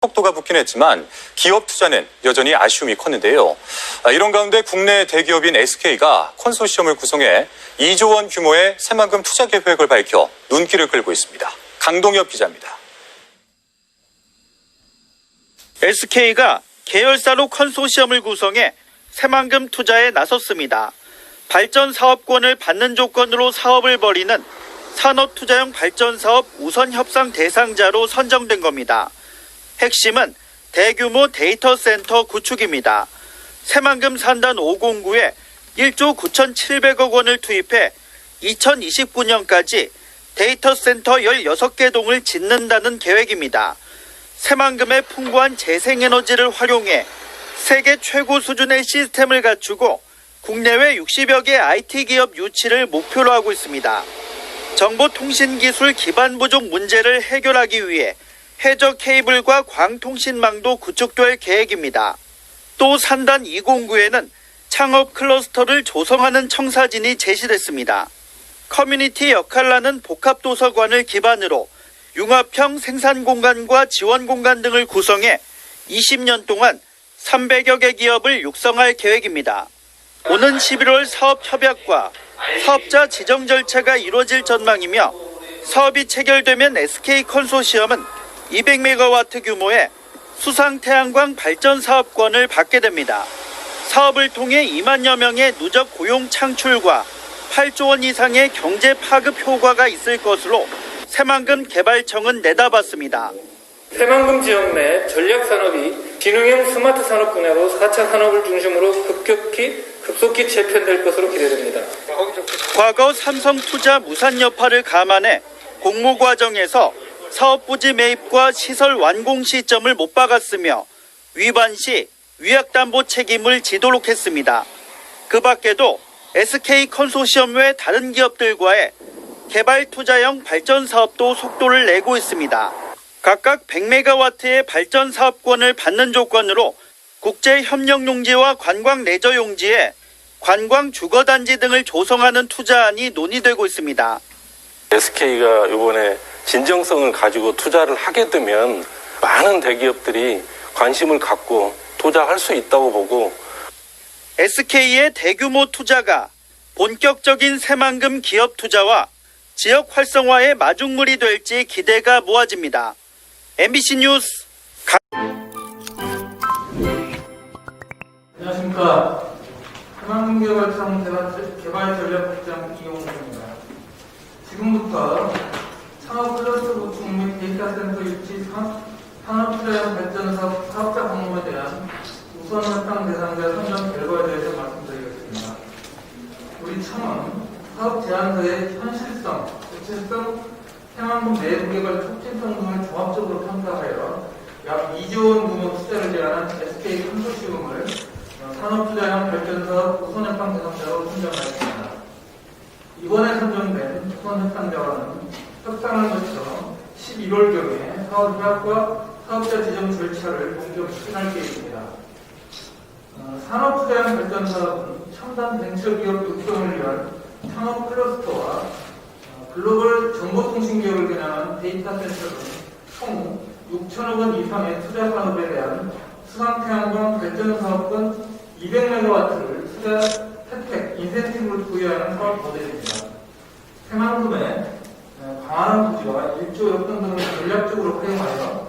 속도가 붙긴 했지만 기업 투자는 여전히 아쉬움이 컸는데요. 이런 가운데 국내 대기업인 SK가 컨소시엄을 구성해 2조 원 규모의 새만금 투자 계획을 밝혀 눈길을 끌고 있습니다. 강동엽 기자입니다. SK가 계열사로 컨소시엄을 구성해 새만금 투자에 나섰습니다. 발전 사업권을 받는 조건으로 사업을 벌이는 산업투자형 발전사업 우선 협상 대상자로 선정된 겁니다. 핵심은 대규모 데이터 센터 구축입니다. 새만금 산단 509에 1조 9,700억 원을 투입해 2029년까지 데이터 센터 16개 동을 짓는다는 계획입니다. 새만금의 풍부한 재생에너지를 활용해 세계 최고 수준의 시스템을 갖추고 국내외 60여 개 IT 기업 유치를 목표로 하고 있습니다. 정보통신기술 기반 부족 문제를 해결하기 위해 해저 케이블과 광통신망도 구축될 계획입니다. 또 산단 209에는 창업 클러스터를 조성하는 청사진이 제시됐습니다. 커뮤니티 역할라는 복합도서관을 기반으로 융합형 생산공간과 지원공간 등을 구성해 20년 동안 300여 개 기업을 육성할 계획입니다. 오는 11월 사업협약과 사업자 지정 절차가 이루어질 전망이며 사업이 체결되면 SK 컨소시엄은 200메가와트 규모의 수상태양광 발전 사업권을 받게 됩니다. 사업을 통해 2만여 명의 누적 고용 창출과 8조 원 이상의 경제 파급 효과가 있을 것으로 새만금 개발청은 내다봤습니다. 새만금 지역 내 전략산업이 기능형 스마트 산업 분야로 4차 산업을 중심으로 급속히 재편될 것으로 기대됩니다. 과거 삼성투자 무산 여파를 감안해 공모 과정에서 사업 부지 매입과 시설 완공 시점을 못 박았으며 위반 시 위약담보 책임을 지도록 했습니다. 그 밖에도 SK 컨소시엄 외 다른 기업들과의 개발 투자형 발전 사업도 속도를 내고 있습니다. 각각 100메가와트의 발전 사업권을 받는 조건으로 국제 협력 용지와 관광 레저 용지에 관광 주거단지 등을 조성하는 투자안이 논의되고 있습니다. SK가 이번에 진정성을 가지고 투자를 하게 되면 많은 대기업들이 관심을 갖고 투자할 수 있다고 보고 SK의 대규모 투자가 본격적인 새만금 기업 투자와 지역 활성화의 마중물이 될지 기대가 모아집니다. MBC 뉴스 안녕하십니까. 새만금 개발청 개발전략국장 이용호입니다. 지금부터 창업 클러스터 구축 및 데이터 센터 유치 산업투자형 발전사업 사업자 공모에 대한 우선 협상 대상자 선정 결과에 대해서 말씀드리겠습니다. 우리 청은 사업 제안서의 현실성, 구체성, 새만금 내부 개발 촉진성 등을 종합적으로 평가하여 약 2조 원 규모 투자를 제안한 SK 컨소시엄을 산업투자형 발전사업 우선 협상 대상자로 선정하였습니다. 이번에 선정된 우선 협상자와는 협상을 거쳐 11월경에 사업 협약과 사업자 지정 절차를 본격 추진할 계획입니다. 산업투자형 발전사업은 첨단 벤처기업 육성을 위한 창업 클러스터와 글로벌 정보통신기업을 겨냥한 데이터 센터 등 총 6천억 원 이상의 투자 산업에 대한 수상태양광 발전사업권 200메가와트를 투자 혜택, 인센티브를 부여하는 사업 모델입니다. 새만금의 강한 부지와 일조 여건 등을 전략적으로 활용하여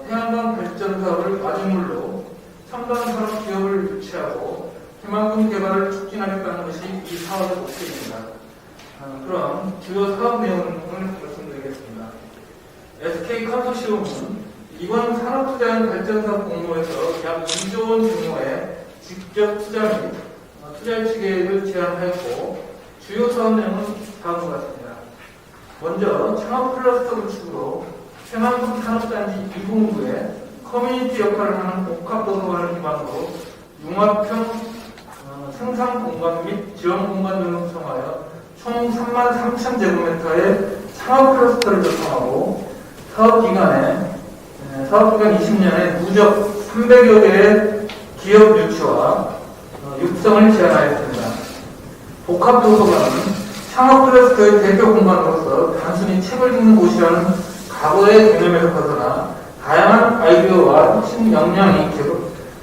태양광 발전 사업을 마중물로 첨단 산업 기업을 유치하고 새만금 개발을 촉진하겠다는 것이 이 사업의 목표입니다. 그럼 주요 사업 내용을 말씀드리겠습니다. SK 컨소시엄은 이번 산업투자형 발전사업 공모에서 약 2조 원 규모의 직접 투자 및 투자 유치 계획을 제안하였고 주요 사업 내용은 다음과 같습니다. 먼저 창업 클러스터 구축으로 새만금 산업단지 209에 커뮤니티 역할을 하는 복합도서관을 기반으로 융합형 생산공간 및 지원공간 등을 구성하여 총 33,000제곱미터의 창업 클러스터를 조성하고 사업기간 20년에 누적 300여 개의 기업 유치와 육성을 제안하였습니다. 복합도서관은 창업 클러스터의 대표 공간으로서 단순히 책을 읽는 곳이라는 과거의 개념에서 벗어나 다양한 아이디어와 혁신 역량이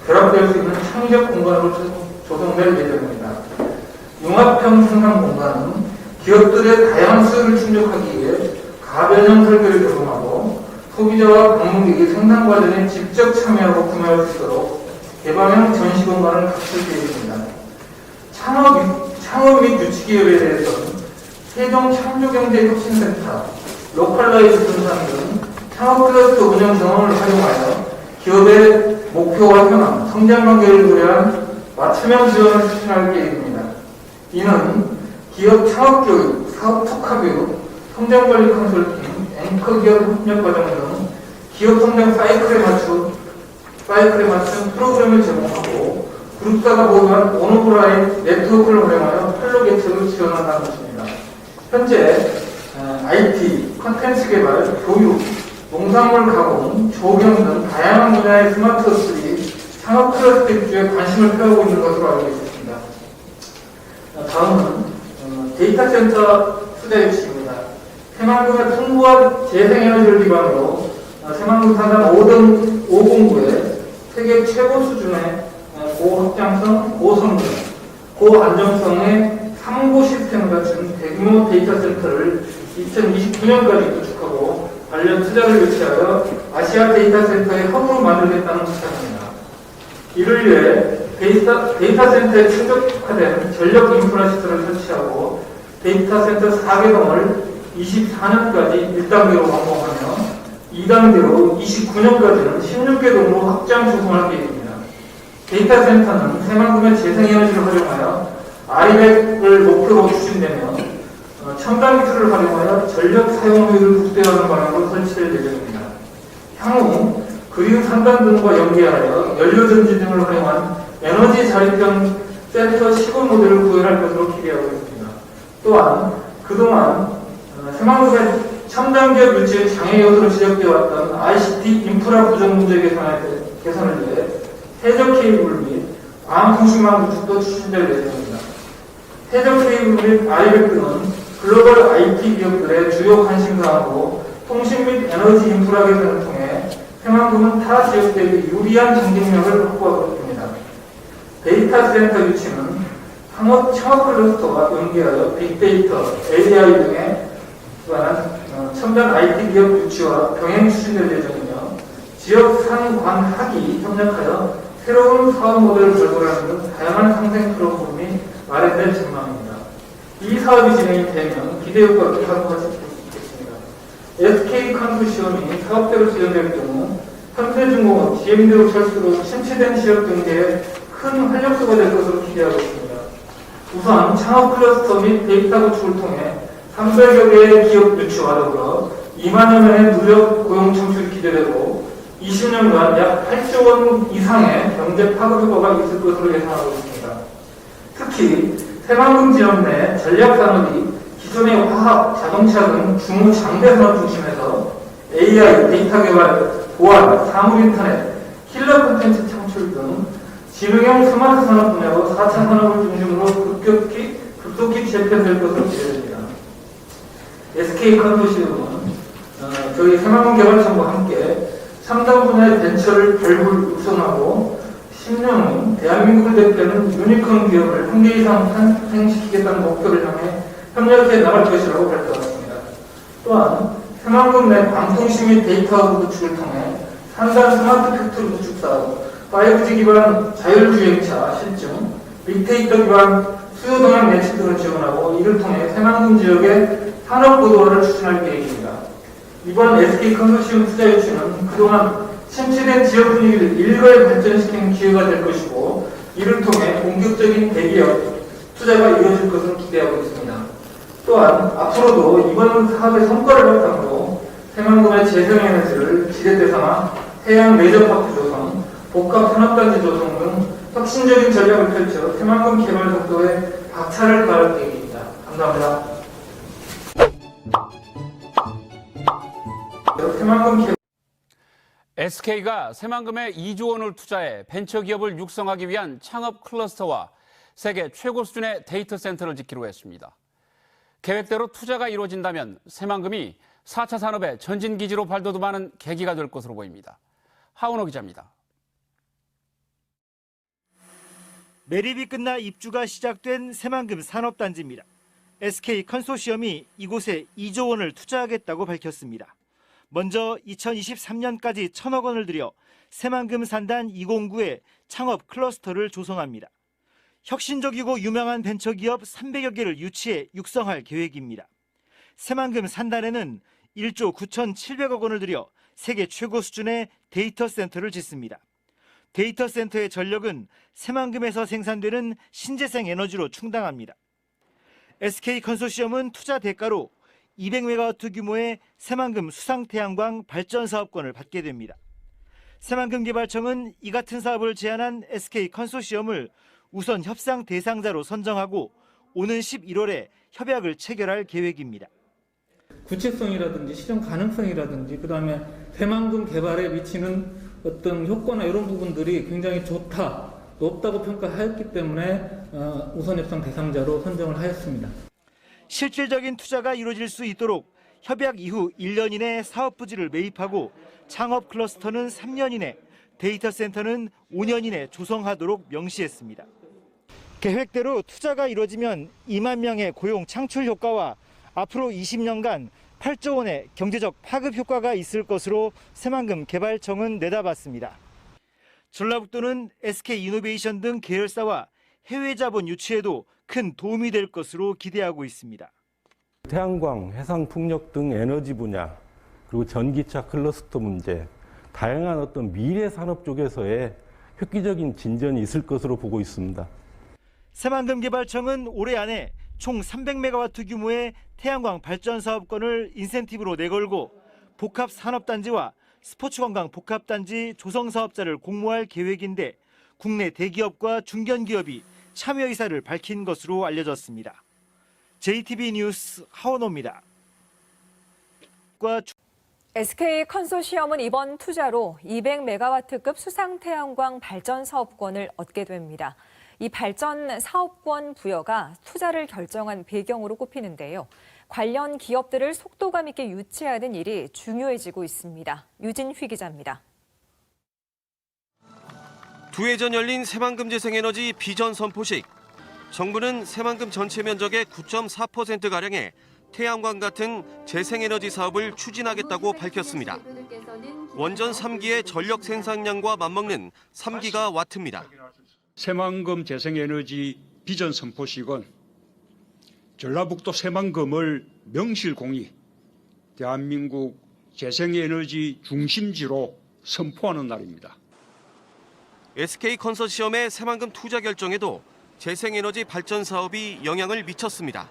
결합될 수 있는 창의적 공간으로 조성될 예정입니다. 융합형 생산 공간은 기업들의 다양한 수요를 충족하기 위해 가변형 설계를 적용하고 소비자와 방문객이 생산 과정에 직접 참여하고 구매할 수 있도록 개방형 전시 공간을 갖출 계획입니다. 창업 및 유치기업에 대해서는 세종창조경제혁신센터, 로컬라이즈 분산 등 창업 클러스터 운영 경험을 활용하여 기업의 목표와 현황, 성장 관계를 고려한 맞춤형 지원을 추진할 계획입니다. 이는 기업 창업 교육, 사업 특화 교육, 성장 관리 컨설팅, 앵커 기업 협력 과정 등 기업 성장 사이클에 맞춘 프로그램을 제공하고 그룹사가 보유한 오너브라인 네트워크를 활용하여 판로 개척을 지원한다는 것입니다. 현재 IT, 콘텐츠 개발, 교육, 농산물 가공, 조경 등 다양한 분야의 스마트 업들이 창업 클러스터 입주에 관심을 표하고 있는 것으로 알고 있습니다. 다음은 데이터 센터 투자 유치입니다. 새만금의 풍부한 재생에너지를 기반으로 새만금 산단 5공구에 세계 최고 수준의 고확장성, 고성능, 고안정성의 3고 시스템을 갖춘 대규모 데이터 센터를 2029년까지 구축하고 관련 투자를 유치하여 아시아 데이터 센터의 허브로 만들겠다는 부탁입니다. 이를 위해 데이터 센터에 최적화된 전력 인프라 시설을 설치하고 데이터 센터 4개동을 24년까지 1단계로 완공하며 2단계로 29년까지는 16개동으로 확장 조성할 계획입니다. 데이터 센터는 새만금의 재생에너지를 활용하여 RE100을 목표로 추진되며 첨단 기술을 활용하여 전력 사용률을 극대화하는 방향으로 설치될 예정입니다. 향후 그리운 산단 등과 연계하여 연료전지 등을 활용한 에너지 자립형 센터 시공 모델을 구현할 것으로 기대하고 있습니다. 또한 그동안 새만금의 첨단 기업 유치의 장애 요소로 지적되어 왔던 ICT 인프라 부족 문제 개선을 위해 해적 케이블 및 광통신망 구축도 추진될 예정입니다. 해적 케이블 및 RE100 등은 글로벌 IT 기업들의 주요 관심사하고 통신 및 에너지 인프라 개선을 통해 새만금은 타 지역 대비 유리한 경쟁력을 확보하고 있습니다. 데이터 센터 유치는 창업 클러스터와 연계하여 빅데이터, AI 등에 관한 첨단 IT 기업 유치와 병행 추진될 예정이며 지역 상관학이 협력하여 새로운 사업 모델을 발굴하는 등 다양한 상생 프로그램이 마련될 전망입니다. 이 사업이 진행이 되면 기대 효과를 가능할 수 있겠습니다. SK 컨소시엄이 사업대로 지정될 경우 현대중공업, GM대로 철수로 침체된 지역 등재에 큰 활력소가 될 것으로 기대하고 있습니다. 우선 창업 클러스터 및 데이터 구축을 통해 300여 개의 기업 유치와 더불어 2만여 명의 누적 고용 창출이 기대되고 20년간 약 8조 원 이상의 경제 파급 효과가 있을 것으로 예상하고 있습니다. 특히 새만금 지역 내 전략산업이 기존의 화학, 자동차 등 중장대 산업 중심에서 AI, 데이터 개발, 보안, 사물인터넷, 킬러 콘텐츠 창출 등 지능형 스마트 산업 분야로 4차 산업을 중심으로 급속히 재편될 것으로 기대됩니다. SK 컨소시엄은 저희 새만금 개발청과 함께 3단 분야의 벤처를 발굴, 육성하고 10년 후 대한민국을 대표하는 유니콘 기업을 한 개 이상 탄생시키겠다는 목표를 향해 협력해 나갈 것이라고 발표했습니다. 또한 새만금 내 방통신 및 데이터 구축을 통해 3단 스마트 팩토리 구축 사업, 5G 기반 자율주행차 실증, 빅데이터 기반 수요 동향 매치 등을 지원하고 이를 통해 새만금 지역의 산업 고도화를 추진할 계획입니다. 이번 SK 컨소시엄 투자 유치는 그동안 침체된 지역 분위기를 일괄 발전시키는 기회가 될 것이고 이를 통해 본격적인 대기업 투자가 이루어질 것을 기대하고 있습니다. 또한 앞으로도 이번 사업의 성과를 바탕으로 새만금의 재생에너지를 지대 대상화, 해양 레저파크 조성, 복합 산업단지 조성 등 혁신적인 전략을 펼쳐 새만금 개발 속도에 박차를 가할 계획입니다. 감사합니다. SK가 새만금에 2조 원을 투자해 벤처기업을 육성하기 위한 창업 클러스터와 세계 최고 수준의 데이터 센터를 짓기로 했습니다. 계획대로 투자가 이루어진다면 새만금이 4차 산업의 전진기지로 발돋움하는 계기가 될 것으로 보입니다. 하은호 기자입니다. 매립이 끝나 입주가 시작된 새만금 산업단지입니다. SK 컨소시엄이 이곳에 2조 원을 투자하겠다고 밝혔습니다. 먼저 2023년까지 1,000억 원을 들여 새만금 산단 209의 창업 클러스터를 조성합니다. 혁신적이고 유명한 벤처기업 300여 개를 유치해 육성할 계획입니다. 새만금 산단에는 1조 9,700억 원을 들여 세계 최고 수준의 데이터 센터를 짓습니다. 데이터 센터의 전력은 새만금에서 생산되는 신재생 에너지로 충당합니다. SK 컨소시엄은 투자 대가로 200메가와트 규모의 새만금 수상태양광 발전 사업권을 받게 됩니다. 새만금 개발청은 이 같은 사업을 제안한 SK 컨소시엄을 우선 협상 대상자로 선정하고 오는 11월에 협약을 체결할 계획입니다. 구체성이라든지 실현 가능성이라든지 그다음에 새만금 개발에 미치는 어떤 효과나 이런 부분들이 굉장히 좋다, 높다고 평가하였기 때문에 우선 협상 대상자로 선정을 하였습니다. 실질적인 투자가 이루어질 수 있도록 협약 이후 1년 이내 사업 부지를 매입하고 창업 클러스터는 3년 이내, 데이터 센터는 5년 이내 조성하도록 명시했습니다. 계획대로 투자가 이루어지면 2만 명의 고용 창출 효과와 앞으로 20년간 8조 원의 경제적 파급 효과가 있을 것으로 새만금 개발청은 내다봤습니다. 전라북도는 SK 이노베이션 등 계열사와 해외 자본 유치에도 큰 도움이 될 것으로 기대하고 있습니다. 태양광, 해상풍력 등 에너지 분야, 그리고 전기차 클러스터 문제, 다양한 어떤 미래 산업 쪽에서의 획기적인 진전이 있을 것으로 보고 있습니다. 새만금 개발청은 올해 안에 총 300메가와트 규모의 태양광 발전 사업권을 인센티브로 내걸고 복합 산업단지와 스포츠관광 복합단지 조성 사업자를 공모할 계획인데 국내 대기업과 중견기업이 참여 의사를 밝힌 것으로 알려졌습니다. JTB 뉴스 하원호입니다. SK 컨소시엄은 이번 투자로 200메가와트급 수상 태양광 발전 사업권을 얻게 됩니다. 이 발전 사업권 부여가 투자를 결정한 배경으로 꼽히는데요. 관련 기업들을 속도감 있게 유치하는 일이 중요해지고 있습니다. 유진휘 기자입니다. 두 해 전 열린 새만금 재생에너지 비전 선포식. 정부는 새만금 전체 면적의 9.4%가량의 태양광 같은 재생에너지 사업을 추진하겠다고 밝혔습니다. 원전 3기의 전력 생산량과 맞먹는 3기가와트입니다. 새만금 재생에너지 비전 선포식은 전라북도 새만금을 명실공히 대한민국 재생에너지 중심지로 선포하는 날입니다. SK 컨소시엄의 새만금 투자 결정에도 재생에너지 발전 사업이 영향을 미쳤습니다.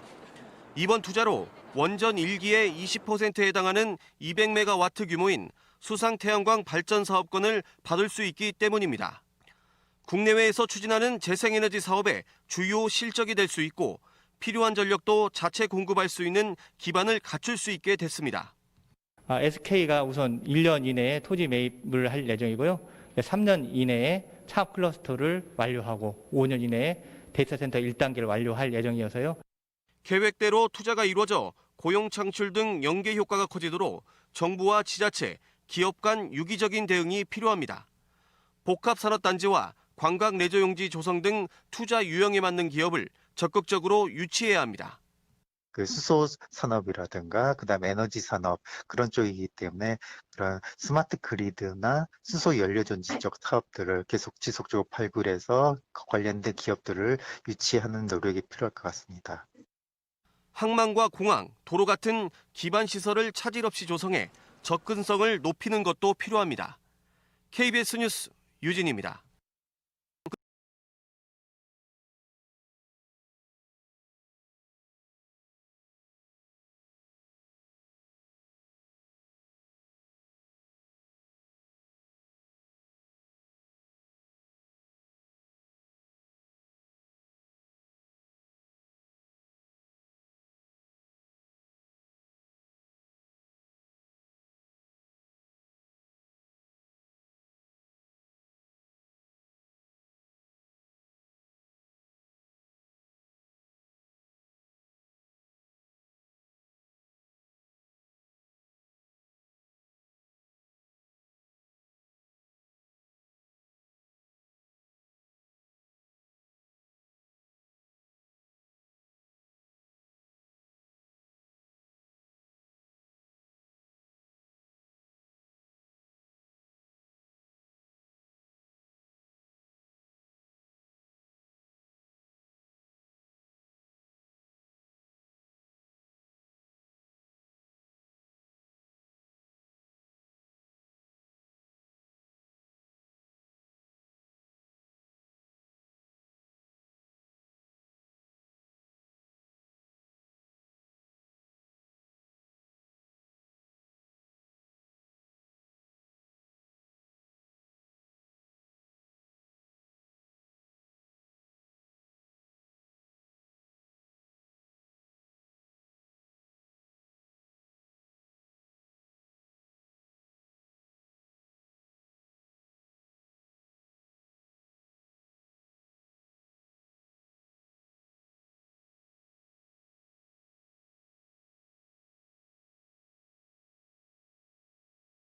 이번 투자로 원전 1기의 20%에 해당하는 200메가와트 규모인 수상 태양광 발전 사업권을 받을 수 있기 때문입니다. 국내외에서 추진하는 재생에너지 사업의 주요 실적이 될 수 있고 필요한 전력도 자체 공급할 수 있는 기반을 갖출 수 있게 됐습니다. SK가 우선 1년 이내에 토지 매입을 할 예정이고요. 3년 이내에 창업 클러스터를 완료하고 5년 이내에 데이터 센터 1단계를 완료할 예정이어서요. 계획대로 투자가 이루어져 고용 창출 등 연계 효과가 커지도록 정부와 지자체, 기업 간 유기적인 대응이 필요합니다. 복합산업단지와 관광 레저용지 조성 등 투자 유형에 맞는 기업을 적극적으로 유치해야 합니다. 수소 산업이라든가 그다음에 에너지 산업 그런 쪽이기 때문에 그런 스마트 그리드나 수소 연료 전지 쪽 사업들을 계속 지속적으로 발굴해서 관련된 기업들을 유치하는 노력이 필요할 것 같습니다. 항만과 공항, 도로 같은 기반 시설을 차질 없이 조성해 접근성을 높이는 것도 필요합니다. KBS 뉴스 유진입니다.